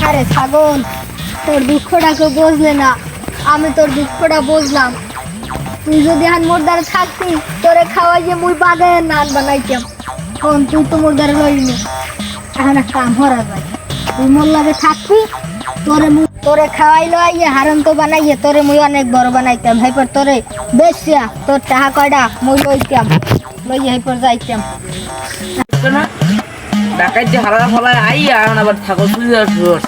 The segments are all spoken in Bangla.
আরে ছাগল, তোর দুঃখটাকে বুঝলে না, আমি তোর দুঃখটা বুঝলাম। তুই যদি এখন মোর দ্বারা থাকতি, তোরে খাওয়াইয়ে মুই বাগায় নান বানাইতাম। এখন তুই তো মোর দ্বারা লইনি, এখন একটা কাম হরা যায়। তুই মোর লাগে থাকবি, তোরে খাওয়াইলো আইয়ে হারাম তো বানাইয়ে তোরে মুই অনেক বড় বানাইতাম। হাইপর তোরে বেশিয়া তোর টাকা কয়টা মুই লইতাম, লইয়ে হাইপর যাইতাম। ডাকাত যে হারা ফলায় আইয়া এখন আবার ছাগল চুরি হওয়ার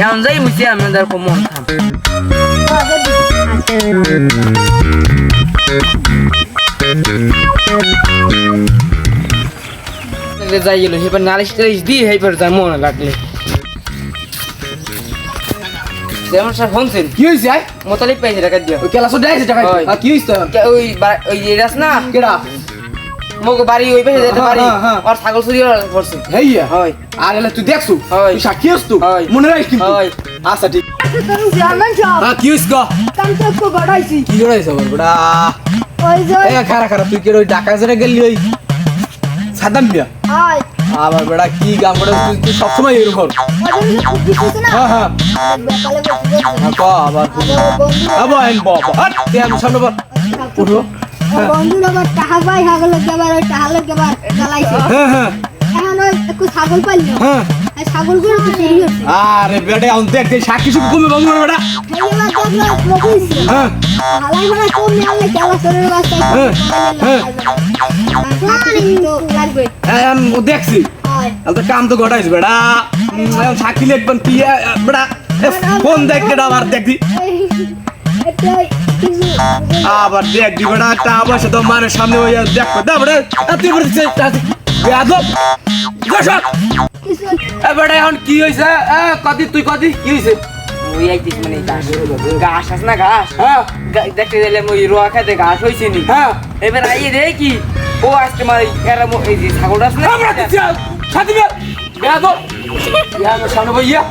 এমন যাই মুছে আমাদের মন খাম যাই গেল হেপার নালিশ টালিশ দিয়ে হেপার যায় মনে লাগলে যেমন স্যার শুনছেন কি হইছে মোতালিক পাইছে টাকা দিয়া ওই কেলাসো দেখাইছে টাকা কি হইছে ওই যে রাস না কেডা মগ বাড়ি ওই পাশে যেতে পারি আর ছাগল চুরি করছে হেইয়া হয় আর এলা তুই দেখছু হয়। তুই সাক্ষী হস তুই হয়। মনে রাখিস কিন্তু হয়। আচ্ছা ঠিক জামান সব কি হইছে গো কাম তো একটু গড়াইছি। কি হইছে বড়া ওই যে এ খারা তুই কি ওই ঢাকা জেরে গেলি ওই সাদাম মিয়া হয় আবার বড়া কি গাম বড়া তুই সব সময় এরকম কিছু না হ্যাঁ বেকালে বসে ক আবার আবার এন বাবা হাট তে আমি সামনে বল উঠো বন্ধু আবার টাকা পাই হাগল কেবার ওই টাহালে কেবার জ্বালাইছে। হ্যাঁ এখন ওই একটু ছাগল পাইলো, হ্যাঁ এই ছাগলগুলো তো চুরি হচ্ছে। আরে বেটা অন দেখ দেখ সাক্ষী সব কমে বাবু বেটা হেইলা দেখলো মকুইছে হ্যাঁ হালাই মানে কোন নিয়ালে কেলা শরীর বাস্তা হ্যাঁ, হ্যাঁ। তো লাগবে আমি দেখছি হয় তো কাম তো ঘটাইছে বেটা সাক্ষী লিখবেন কি বেটা ফোন দেখ কেডা আবার দেখবি এটা কিছু আবার দেখ দি বেটা টাকা পয়সা তো মানে সামনে ওই দেখো দা বেটা তুই বলছিস বেয়াদব গসক কিছু এ বেটা এখন কি হইছে কদি তুই কদি কি হইছে ওই আইতিস মানে ঘাস আছে না ঘাস হ্যাঁ দেখতে গেলে ওই রোয়া খাতে ঘাস হয়েছে নি হ্যাঁ এবার আইয়ে রে কি ও আজকে মানে এরা এই যে ছাগলটা আছে না আমরা দিছি সাথী বেয়াদব ইয়া সামনে বইয়া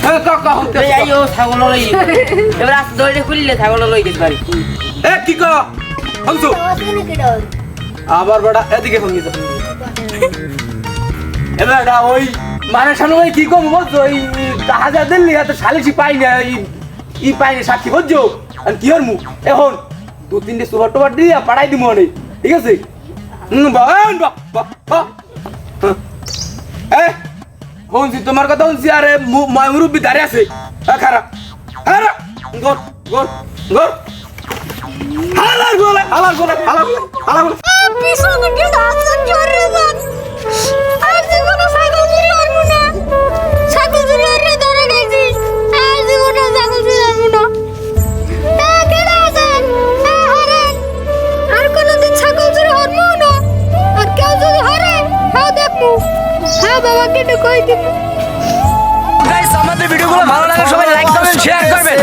হ্যাঁ কাকা হতে এই আইও ছাগল লই এবার আজ দড়ি খুললে ছাগল লই গেছে বাড়ি এ কি কো হংসু ওখানে কেডা আবার বেটা এদিকে ফোন দিছে এবার ওই মানে সামনে ওই কি কম বলছো ওই হাজার দিল্লি এত সালিশি পাই না ই পাই না সাক্ষী বুঝছো আর কি হর মু এখন দু তিনটে সুপার টুপার দিয়ে পাঠাই দিব অনেক ঠিক আছে শুনছি তোমার কথা শুনছি আরে মুরব্বী দাঁড়িয়ে আছে খারাপ খারাপ গর গর গর হালার গোলা হালার গোলা হালার হালার পিছনে কি দাঁত জোরে যান আর জীবনে ছাগল চুরি করবো না, ছাগল চুরি করে ধরে গেছি, আর জীবনে ছাগল চুরি করবো না। কেডা আছেন হরেন, আর কোনোদিন ছাগল চুরি করবো না। আর কেউ যদি হরে হ্যাঁ দেখবো, হ্যাঁ বাবা কেটে কই দিব। গাইস আমাদের ভিডিওগুলো ভালো লাগে সবাই লাইক করবেন শেয়ার করবেন